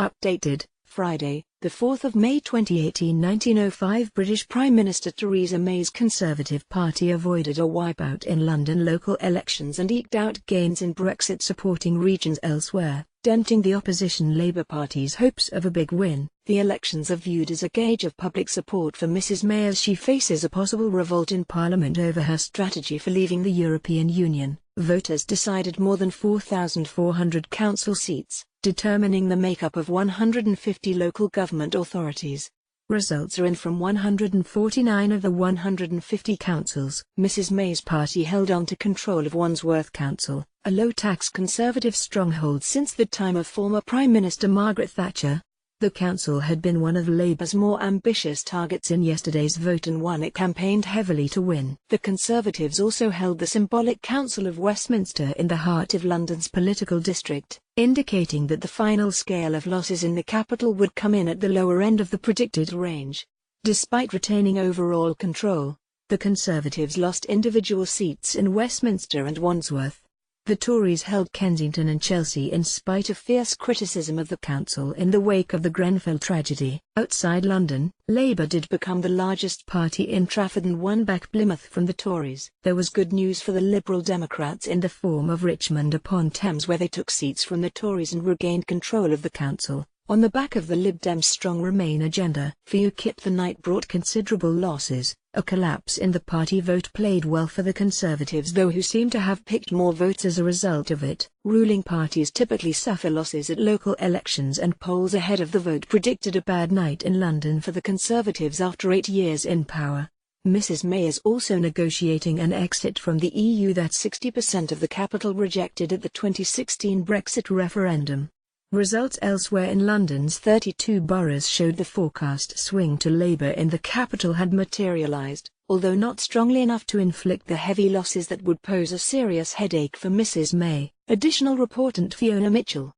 Updated, Friday, the 4th of May 2018 1905 British Prime Minister Theresa May's Conservative Party avoided a wipeout in London local elections and eked out gains in Brexit-supporting regions elsewhere, denting the opposition Labour Party's hopes of a big win. The elections are viewed as a gauge of public support for Mrs May as she faces a possible revolt in Parliament over her strategy for leaving the European Union. Voters decided more than 4,400 council seats, determining the makeup of 150 local government authorities. Results are in from 149 of the 150 councils. Mrs May's party held on to control of Wandsworth Council, a low-tax Conservative stronghold since the time of former Prime Minister Margaret Thatcher. The council had been one of Labour's more ambitious targets in yesterday's vote and one it campaigned heavily to win. The Conservatives also held the symbolic Council of Westminster in the heart of London's political district, indicating that the final scale of losses in the capital would come in at the lower end of the predicted range. Despite retaining overall control, the Conservatives lost individual seats in Westminster and Wandsworth. The Tories held Kensington and Chelsea in spite of fierce criticism of the council in the wake of the Grenfell tragedy. Outside London, Labour did become the largest party in Trafford and won back Plymouth from the Tories. There was good news for the Liberal Democrats in the form of Richmond upon Thames, where they took seats from the Tories and regained control of the council, on the back of the Lib Dems' strong Remain agenda. For UKIP, the night brought considerable losses. A collapse in the party vote played well for the Conservatives, though, who seem to have picked more votes as a result of it. Ruling parties typically suffer losses at local elections, and polls ahead of the vote predicted a bad night in London for the Conservatives after 8 years in power. Mrs May is also negotiating an exit from the EU that 60% of the capital rejected at the 2016 Brexit referendum. Results elsewhere in London's 32 boroughs showed the forecast swing to Labour in the capital had materialised, although not strongly enough to inflict the heavy losses that would pose a serious headache for Mrs May. Additional reportant Fiona Mitchell.